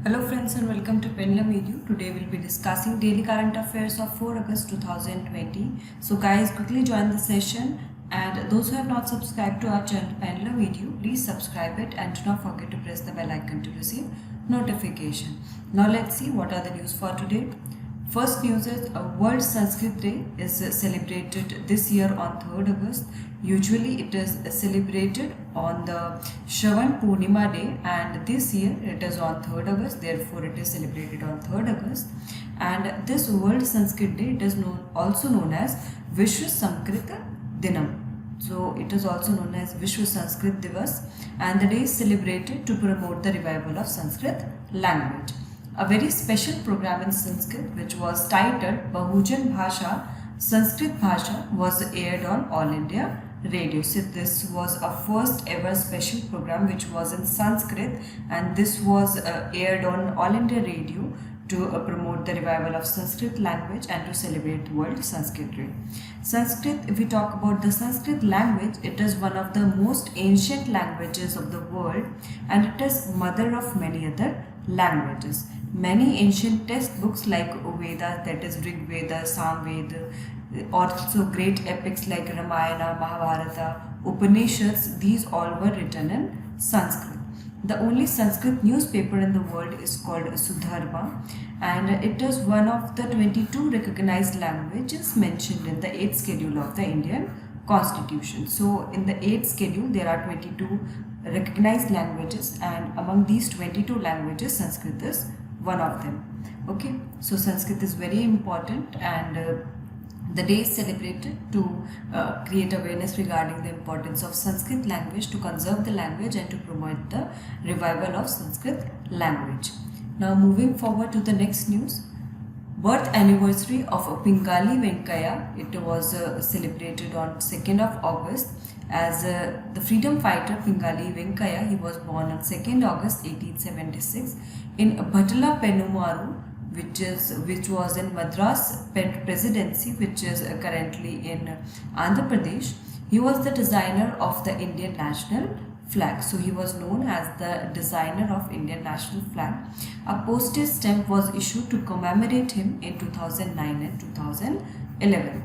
Hello friends and welcome to Pendulum Edu. Today we'll be discussing daily current affairs of 4 August 2020. So guys, quickly join the session, and those who have not subscribed to our channel Pendulum Edu, please subscribe it and do not forget to press the bell icon to receive notification. Now let's see what are the news for today. First news is World Sanskrit Day is celebrated this year on 3rd August. Usually it is celebrated on the Shravan Purnima day, and this year it is on 3rd August, therefore it is celebrated on 3rd August. And this World Sanskrit Day, it is also known as Vishwa Sanskrit Dinam. So it is also known as Vishwa Sanskrit Divas, and the day is celebrated to promote the revival of Sanskrit language. A very special program in Sanskrit, which was titled Bahujan Bhasha Sanskrit Bhasha, was aired on All India Radio. So this was a first ever special program which was in Sanskrit, and this was aired on All India Radio to promote the revival of Sanskrit language and to celebrate World Sanskrit Day. Sanskrit, if we talk about the Sanskrit language, it is one of the most ancient languages of the world, and it is mother of many other languages. Many ancient textbooks like Vedas, that is Rig Veda, Samveda, also great epics like Ramayana, Mahabharata, Upanishads, these all were written in Sanskrit. The only Sanskrit newspaper in the world is called Sudharma, and it is one of the 22 recognized languages mentioned in the 8th schedule of the Indian Constitution. So in the 8th schedule there are 22 recognized languages, and among these 22 languages Sanskrit is one of them. Okay, so Sanskrit is very important, and the day is celebrated to create awareness regarding the importance of Sanskrit language, to conserve the language and to promote the revival of Sanskrit language. Now moving forward to the next news. Birth anniversary of Pingali Venkaya, it was celebrated on 2nd of August, as the freedom fighter Pingali Venkaya. He was born on 2nd August 1876 in Bhatala Penumaru, which was in Madras Presidency, which is currently in Andhra Pradesh. He was the designer of the Indian national flag. So he was known as the designer of Indian national flag. A postage stamp was issued to commemorate him in 2009 and 2011.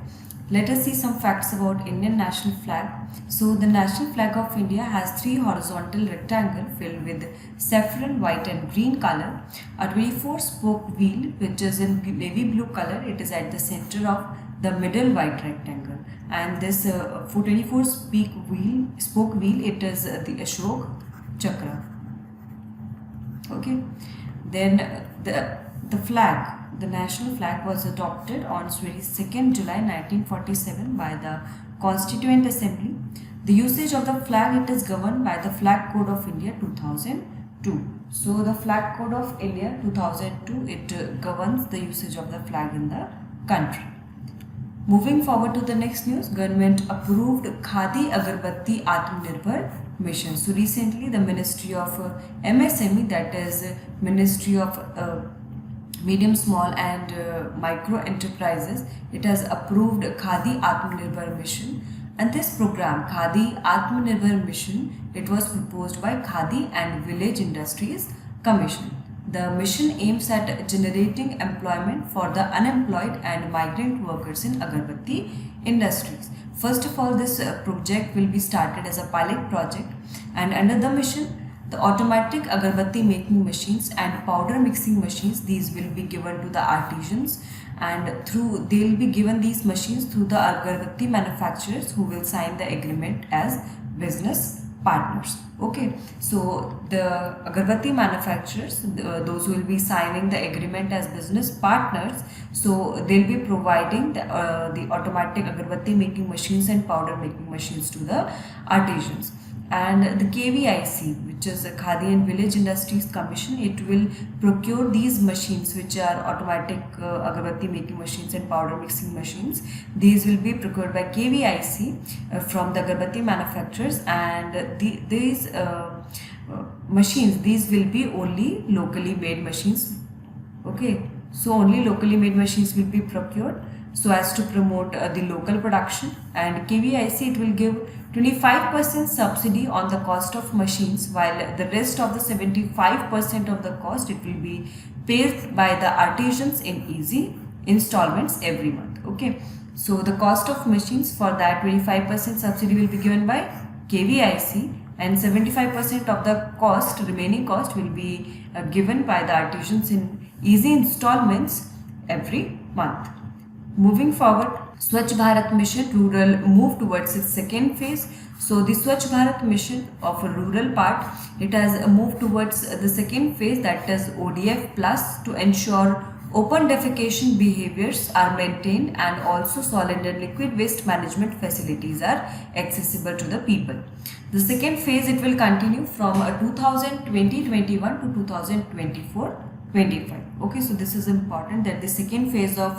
Let us see some facts about Indian national flag. So the national flag of India has 3 horizontal rectangles filled with saffron, white and green color. A 24-spoke wheel, which is in navy blue color, it is at the center of the middle white rectangle. And this 24-spoke wheel, it is the Ashok Chakra. Okay. Then the flag. The national flag was adopted on 22nd July 1947 by the Constituent Assembly. The usage of the flag, it is governed by the Flag Code of India 2002. So the Flag Code of India 2002, it governs the usage of the flag in the country. Moving forward to the next news, government approved Khadi Agarbatti Atmanirbhar Mission. So recently the Ministry of MSME, that is Ministry of Medium, Small and Micro Enterprises, it has approved Khadi Atmanirbhar Mission. And this program, Khadi Atmanirbhar Mission, it was proposed by Khadi and Village Industries Commission. The mission aims at generating employment for the unemployed and migrant workers in Agarbatti industries. First of all, this project will be started as a pilot project, and under the mission, the automatic agarbatti making machines and powder mixing machines, these will be given to the artisans, and they will be given these machines through the agarbatti manufacturers, who will sign the agreement as business partners. Okay, so the agarbatti manufacturers, those who will be signing the agreement as business partners, so they'll be providing the automatic agarbatti making machines and powder making machines to the artisans. And the KVIC, which is the Khadi and Village Industries Commission, it will procure these machines, which are automatic agarbatti making machines and powder mixing machines. These will be procured by KVIC from the agarbatti manufacturers, and these machines, these will be only locally made machines. Okay, so only locally made machines will be procured so as to promote the local production, and KVIC, it will give 25% subsidy on the cost of machines, while the rest of the 75% of the cost it will be paid by the artisans in easy installments every month. Okay, so the cost of machines, for that 25% subsidy will be given by KVIC, and 75% of the cost, remaining cost, will be given by the artisans in easy installments every month. Moving forward, Swachh Bharat Mission Rural moved towards its second phase. So the Swachh Bharat Mission of a rural part, it has moved towards the second phase, that is ODF plus, to ensure open defecation behaviors are maintained and also solid and liquid waste management facilities are accessible to the people. The second phase, it will continue from 2020-21 to 2024-25. Okay, so this is important, that the second phase of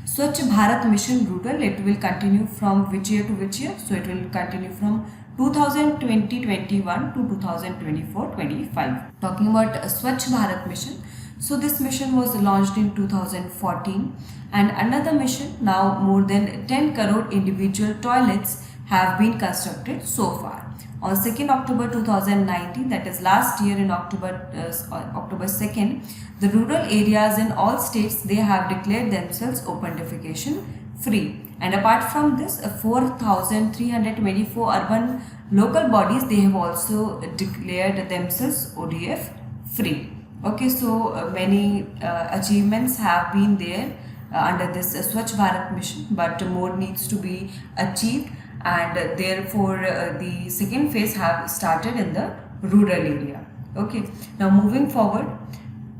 Swachh Bharat Mission Rural, it will continue from which year to which year? So it will continue from 2020-21 to 2024-25. Talking about Swachh Bharat Mission, so this mission was launched in 2014, and another mission, now more than 10 crore individual toilets have been constructed so far. On 2nd October 2019, that is last year in October 2nd, the rural areas in all states, they have declared themselves open defecation free. And apart from this, 4,324 urban local bodies, they have also declared themselves ODF free. Okay, so many achievements have been there under this Swachh Bharat mission, but more needs to be achieved, and therefore the second phase have started in the rural area. Okay, now moving forward,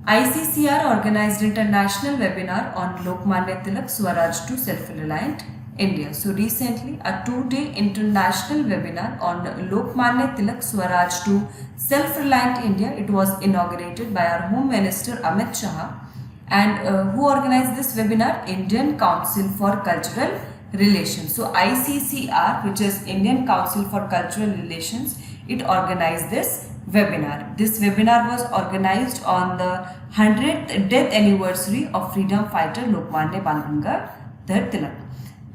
ICCR organized international webinar on Lokmanya Tilak Swaraj to Self-Reliant India. So recently a 2-day international webinar on Lokmanya Tilak Swaraj to Self-Reliant India, it was inaugurated by our Home Minister Amit Shah. And who organized this webinar? Indian Council for Cultural Relations. So ICCR, which is Indian Council for Cultural Relations, it organized this webinar. This webinar was organized on the 100th death anniversary of freedom fighter Lokmanya Balgangadhar Tilak.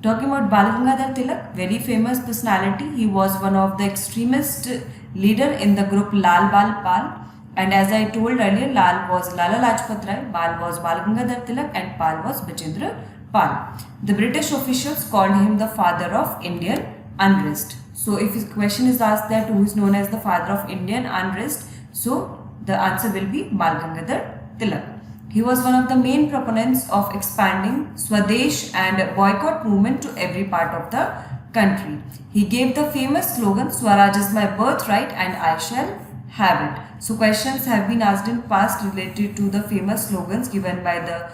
Talking about Balgangadhar Tilak, very famous personality. He was one of the extremist leader in the group Lal Bal Pal. And as I told earlier, Lal was Lala Lajpat Rai, Bal was Balgangadhar Tilak, and Pal was Bachendra Pal. The British officials called him the father of Indian unrest. So if his question is asked that who is known as the father of Indian unrest, so the answer will be Balgangadhar Tilak. He was one of the main proponents of expanding Swadesh and boycott movement to every part of the country. He gave the famous slogan, Swaraj is my birthright and I shall have it. So questions have been asked in past related to the famous slogans given by the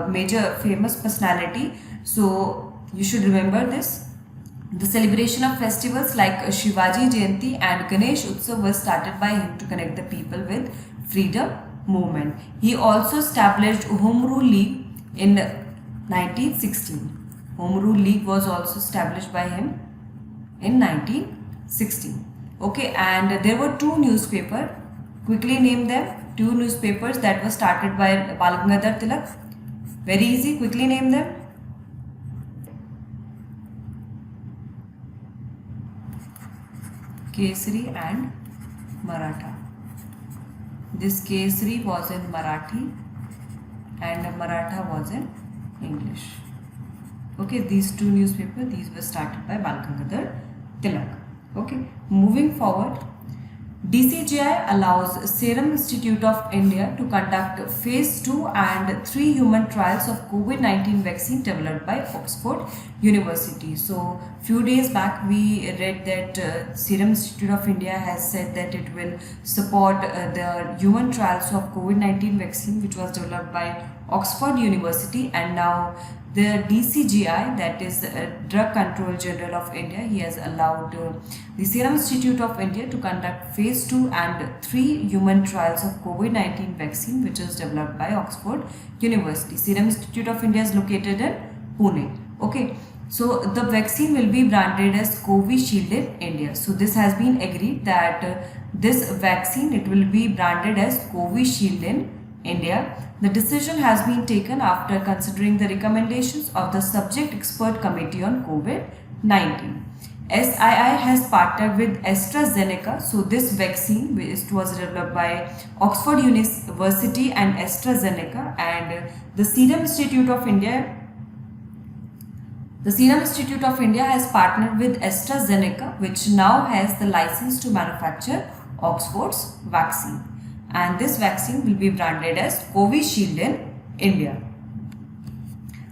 major famous personality. So you should remember this. The celebration of festivals like Shivaji Jayanti and Ganesh Utsav was started by him to connect the people with freedom movement. He also established Home Rule League in 1916. Home Rule League was also established by him in 1916. Okay, and there were two newspapers. Quickly name them. Two newspapers that were started by Balgangadhar Tilak. Very easy. Quickly name them. Kesari and Maratha. This Kesari was in Marathi and Maratha was in English. Okay, these two newspapers, these were started by Balgangadhar Tilak. Okay, moving forward, DCGI allows Serum Institute of India to conduct phase 2 and 3 human trials of COVID-19 vaccine developed by Oxford University. So few days back we read that Serum Institute of India has said that it will support the human trials of COVID-19 vaccine which was developed by Oxford University, and now the DCGI, that is the Drug Control General of India, he has allowed the Serum Institute of India to conduct phase 2 and 3 human trials of COVID-19 vaccine which is developed by Oxford University. Serum Institute of India is located in Pune. Okay, so the vaccine will be branded as Covishield in India. So this has been agreed that this vaccine, it will be branded as Covishield in India. The decision has been taken after considering the recommendations of the Subject Expert Committee on COVID-19. SII has partnered with AstraZeneca. So this vaccine, which was developed by Oxford University and AstraZeneca, and the Serum Institute of India. The Serum Institute of India has partnered with AstraZeneca, which now has the license to manufacture Oxford's vaccine. And this vaccine will be branded as Covishield in India.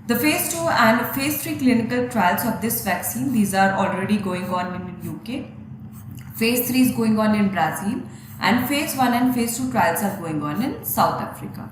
The phase 2 and phase 3 clinical trials of this vaccine, these are already going on in UK. Phase 3 is going on in Brazil, and phase 1 and phase 2 trials are going on in South Africa.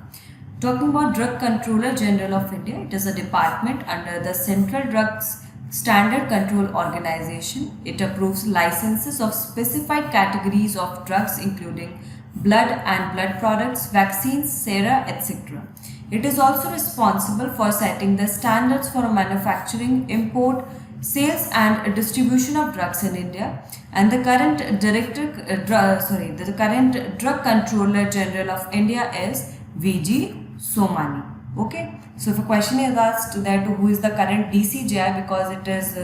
Talking about Drug Controller General of India, it is a department under the Central Drugs Standard Control Organization. It approves licenses of specified categories of drugs including blood and blood products, vaccines, sera, etc. It is also responsible for setting the standards for manufacturing, import, sales and distribution of drugs in India, and the current current Drug Controller General of India is VG Somani. Okay, so if a question is asked that who is the current DCGI, because it is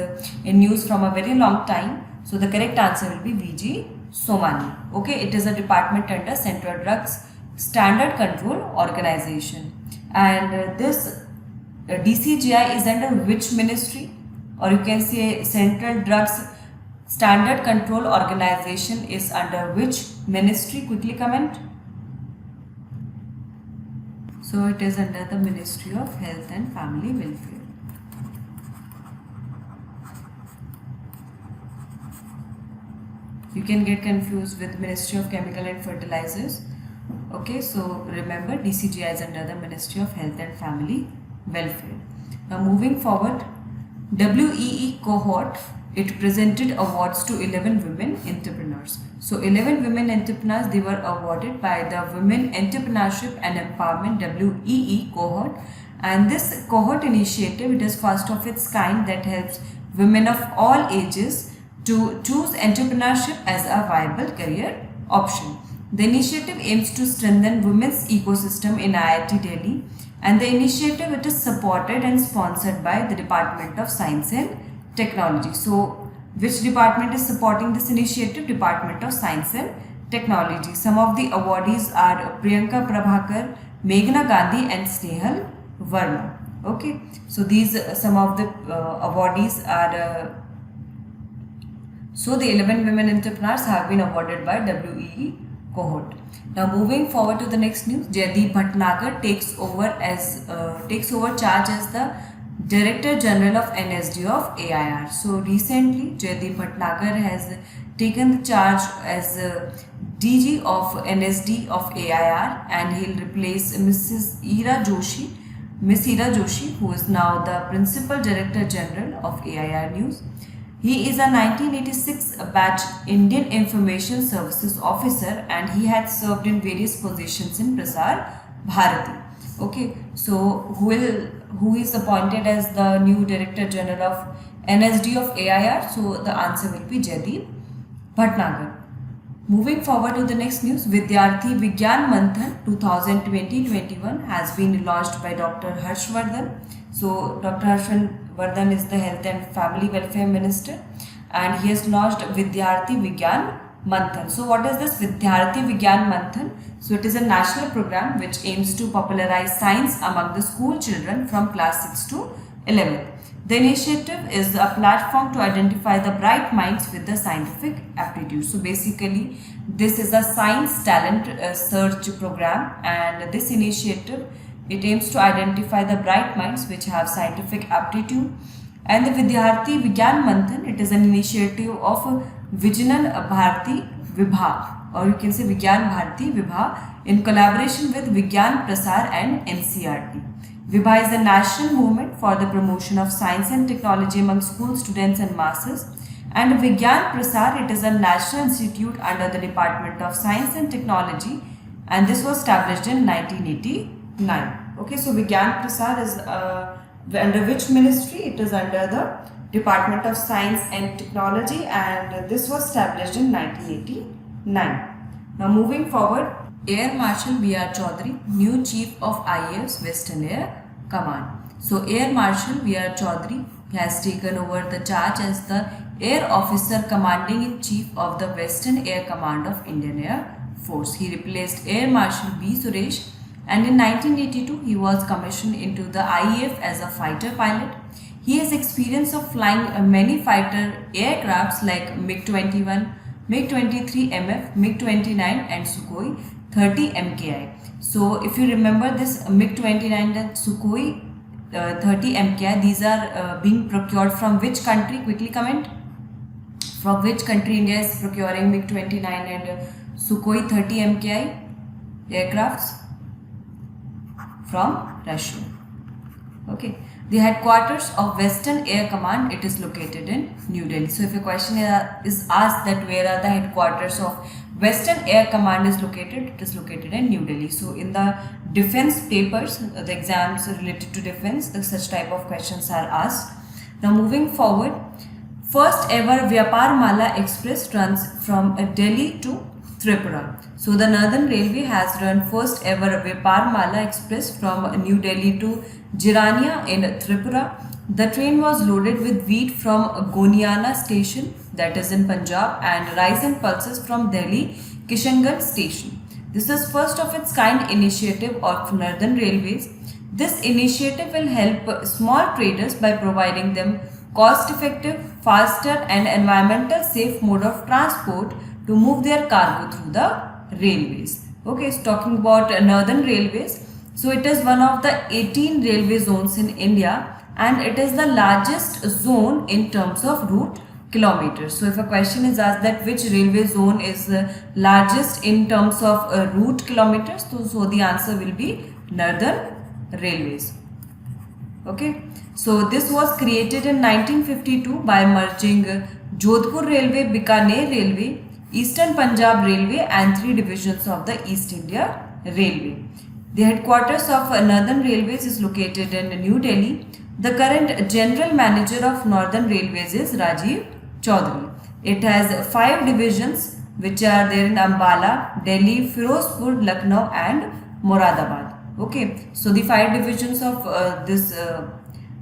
in news from a very long time, so the correct answer will be VG Somani. Okay, it is a department under Central Drugs Standard Control Organization. And this DCGI is under which ministry, or you can say Central Drugs Standard Control Organization is under which ministry? Quickly comment. So it is under the Ministry of Health and Family Welfare. You can get confused with Ministry of Chemical and Fertilizers. Okay, so remember DCGI is under the Ministry of Health and Family Welfare. Now moving forward, WEE cohort, it presented awards to 11 women entrepreneurs. So 11 women entrepreneurs, they were awarded by the Women Entrepreneurship and Empowerment WEE cohort. And this cohort initiative, it is first of its kind that helps women of all ages to choose entrepreneurship as a viable career option. The initiative aims to strengthen women's ecosystem in IIT Delhi, and the initiative, it is supported and sponsored by the Department of Science and Technology. So which department is supporting this initiative? Department of Science and Technology. Some of the awardees are Priyanka Prabhakar, Meghna Gandhi and Snehal Verma. Okay, so these some of the awardees are so the 11 women entrepreneurs have been awarded by WEE cohort. Now moving forward to the next news, Jaideep Bhatnagar takes over charge as the Director General of NSD of AIR. So recently Jaideep Bhatnagar has taken the charge as DG of NSD of AIR, and he'll replace Miss Ira Joshi, who is now the Principal Director General of AIR News. He is a 1986 batch Indian Information Services officer, and he had served in various positions in Prasar Bharati. Okay, so who is appointed as the new Director General of NSD of AIR? So the answer will be Jaideep Bhatnagar. Moving forward to the next news, Vidyarthi Vigyan Manthan 2020-21 has been launched by Dr. Harshvardhan. So Dr. Harshvardhan is the Health and Family Welfare Minister, and he has launched Vidyarthi Vigyan Manthan. So what is this Vidyarthi Vigyan Manthan? So it is a national program which aims to popularize science among the school children from class 6 to 11. The initiative is a platform to identify the bright minds with the scientific aptitude. So basically this is a science talent search program, and this initiative, it aims to identify the bright minds which have scientific aptitude. And the Vidyarthi Vigyan Manthan, it is an initiative of Vijnan Bharati Vibha, or you can say Vigyan Bharati Vibha, in collaboration with Vigyan Prasar and NCERT. Vibha is a national movement for the promotion of science and technology among school students and masses. And Vigyan Prasar, it is a national institute under the Department of Science and Technology, and this was established in 1989. Okay, so Vigyan Prasar is under which ministry? It is under the Department of Science and Technology, and this was established in 1989. Now moving forward, Air Marshal B.R. Chaudhary, new Chief of IAF's Western Air Command. So Air Marshal B.R. Chaudhary has taken over the charge as the Air Officer Commanding in Chief of the Western Air Command of Indian Air Force. He replaced Air Marshal B. Suresh, and in 1982 he was commissioned into the IAF as a fighter pilot. He has experience of flying many fighter aircrafts like MiG-21, MiG-23 MF, MiG-29 and Sukhoi 30 MKI. So if you remember this MiG-29 and Sukhoi 30 MKI, these are being procured from which country? Quickly comment. From which country India is procuring MiG-29 and Sukhoi 30 MKI aircrafts? From Russia. Okay. The headquarters of Western Air Command, it is located in New Delhi. So if a question is asked that where are the headquarters of Western Air Command is located, it is located in New Delhi. So in the defense papers, the exams related to defense, such type of questions are asked. Now moving forward, first ever Vyapar Mala Express runs from Delhi to Tripura. So the Northern Railway has run first ever Vyapar Mala Express from New Delhi to Jirania in Tripura. The train was loaded with wheat from Goniana station, that is in Punjab, and rice and pulses from Delhi Kishangarh station. This is first of its kind initiative of Northern Railways. This initiative will help small traders by providing them cost-effective, faster and environmental safe mode of transport to move their cargo through the railways. Okay, so talking about Northern Railways. So it is one of the 18 railway zones in India, and it is the largest zone in terms of route kilometers. So if a question is asked that which railway zone is largest in terms of route kilometers, so the answer will be Northern Railways. Okay, so this was created in 1952 by merging Jodhpur Railway, Bikaner Railway, Eastern Punjab Railway and 3 divisions of the East India Railway. The headquarters of Northern Railways is located in New Delhi. The current General Manager of Northern Railways is Rajiv Chaudhary. It has 5 divisions which are there in Ambala, Delhi, Firozpur, Lucknow and Moradabad. Okay, so the 5 divisions of this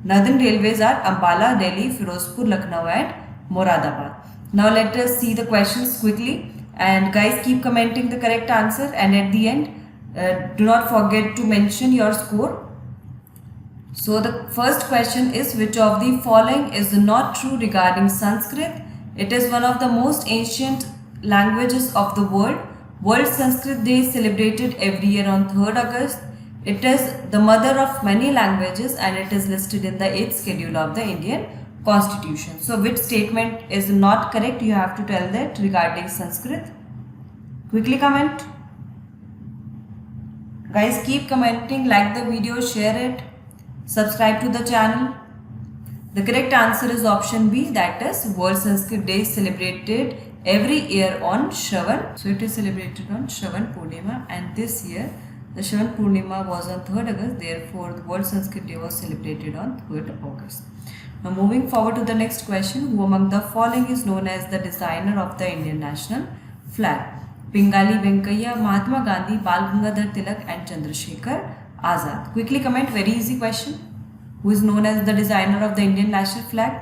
Northern Railways are Ambala, Delhi, Firozpur, Lucknow and Moradabad. Now let us see the questions quickly, and guys keep commenting the correct answer, and at the end do not forget to mention your score. So the first question is, which of the following is not true regarding Sanskrit? It is one of the most ancient languages of the world. World Sanskrit Day is celebrated every year on 3rd August. It is the mother of many languages and it is listed in the 8th schedule of the Indian Constitution. So which statement is not correct? You have to tell that regarding Sanskrit. Quickly comment. Guys keep commenting, like the video, share it, subscribe to the channel. The correct answer is option B, that is World Sanskrit Day is celebrated every year on Shravan. So it is celebrated on Shravan Purnima, and this year the Shravan Purnima was on 3rd August, therefore the World Sanskrit Day was celebrated on 3rd August. Now moving forward to the next question, who among the following is known as the designer of the Indian national flag? Pingali Venkaiah, Mahatma Gandhi, Bal Gangadhar Tilak and Chandrasekhar Azad. Quickly comment, very easy question. Who is known as the designer of the Indian national flag?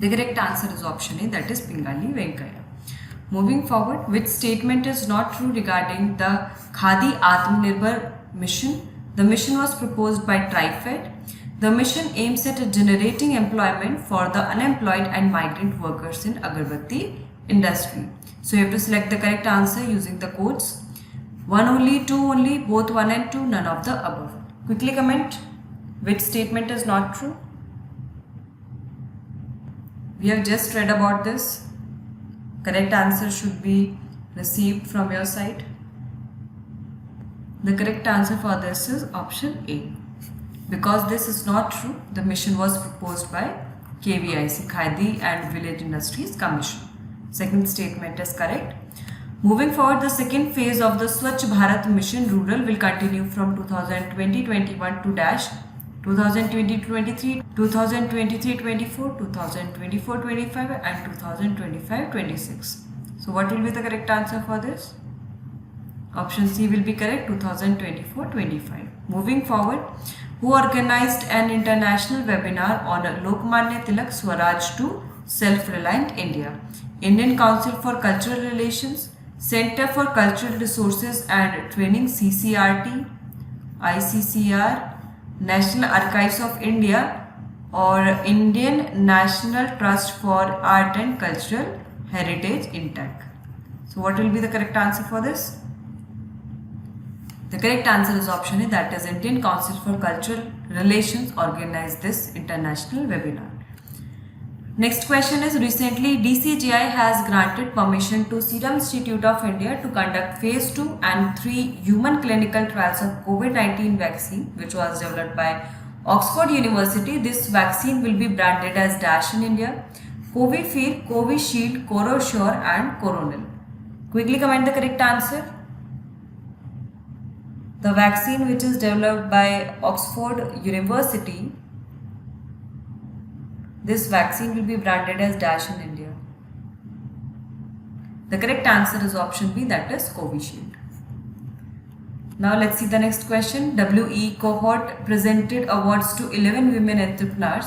The correct answer is option A, that is Pingali Venkaiah. Moving forward, which statement is not true regarding the Khadi Atmanirbhar mission? The mission was proposed by TriFed. The mission aims at generating employment for the unemployed and migrant workers in Agarbatti industry. So you have to select the correct answer using the codes. 1 only, 2 only, both 1 and 2, none of the above. Quickly comment which statement is not true. We have just read about this. Correct answer should be received from your side. The correct answer for this is option A. Because this is not true, the mission was proposed by KVIC, Khadi and Village Industries Commission. Second statement is correct. Moving forward, the second phase of the Swachh Bharat Mission Rural will continue from 2020-21 to dash 2020-23, 2023-24, 2024-25 and 2025-26. So what will be the correct answer for this? Option C will be correct, 2024-25. Moving forward, who organized an international webinar on Lokmanya Tilak Swaraj to Self-Reliant India? Indian Council for Cultural Relations, Center for Cultural Resources and Training CCRT, ICCR, National Archives of India, or Indian National Trust for Art and Cultural Heritage (INTAC). So what will be the correct answer for this? The correct answer is option A, that is Indian Council for Cultural Relations organized this international webinar. Next question is, recently DCGI has granted permission to Serum Institute of India to conduct phase 2 and 3 human clinical trials of COVID-19 vaccine, which was developed by Oxford University. This vaccine will be branded as Dash in India, Covifir, Covishield, Corosure and Coronil. Quickly comment the correct answer. The vaccine which is developed by Oxford University, this vaccine will be branded as Dash in India. The correct answer is option B, that is Covishield. Now let's see the next question. WE Cohort presented awards to 11 women entrepreneurs.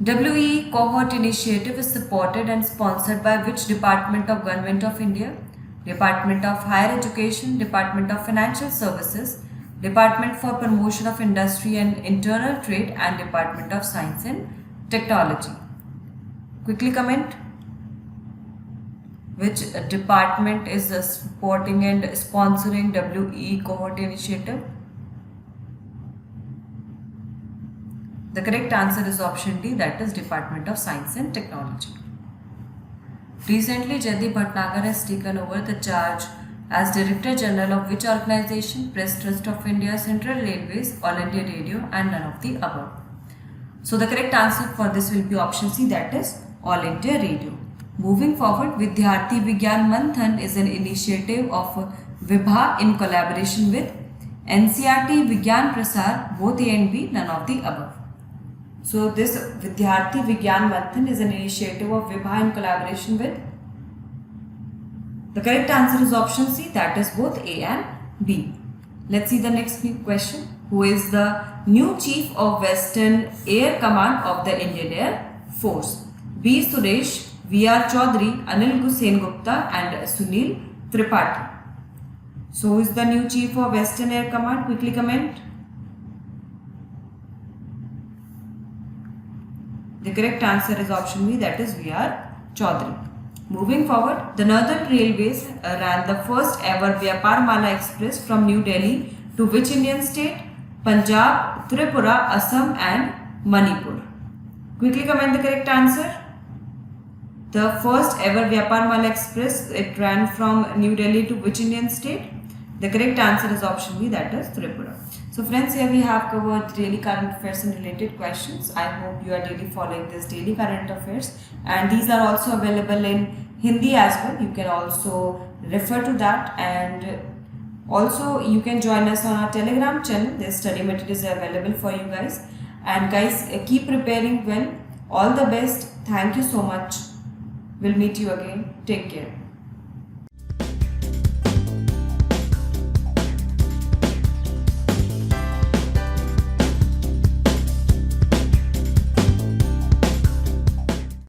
WE Cohort initiative is supported and sponsored by which department of Government of India? Department of Higher Education, Department of Financial Services, Department for Promotion of Industry and Internal Trade, and Department of Science and Technology. Quickly comment which department is supporting and sponsoring WE Cohort initiative. The correct answer is option D, that is Department of Science and Technology. Recently, Jaideep Bhatnagar has taken over the charge as Director General of which organization? Press Trust of India, Central Railways, All India Radio, and none of the above. So the correct answer for this will be option C, that is All India Radio. Moving forward, Vidyarthi Vigyan Manthan is an initiative of Vibha in collaboration with NCERT, Vigyan Prasar, both A and B, none of the above. So this Vidyarthi Vigyan Manthan is an initiative of Vibha in collaboration with. The correct answer is option C, that is both A and B. Let's see the next question. Who is the new Chief of Western Air Command of the Indian Air Force? B. Suresh, V.R. Chaudhary, Anil Sen Gupta and Sunil Tripathi. So who is the new Chief of Western Air Command? Quickly comment. The correct answer is option B, that is V.R. Chaudhary. Moving forward, the Northern Railways ran the first ever Vyapar Mala Express from New Delhi to which Indian state? Punjab, Tripura, Assam and Manipur. Quickly comment the correct answer. The first ever Vyapar Mala Express, it ran from New Delhi to which Indian state? The correct answer is option B, that is Tripura. So friends, here we have covered daily current affairs and related questions. I hope you are daily following this daily current affairs, and these are also available in Hindi as well. You can also refer to that, and also you can join us on our Telegram channel. The study material is available for you guys. And guys, keep preparing well. All the best. Thank you so much. We'll meet you again. Take care.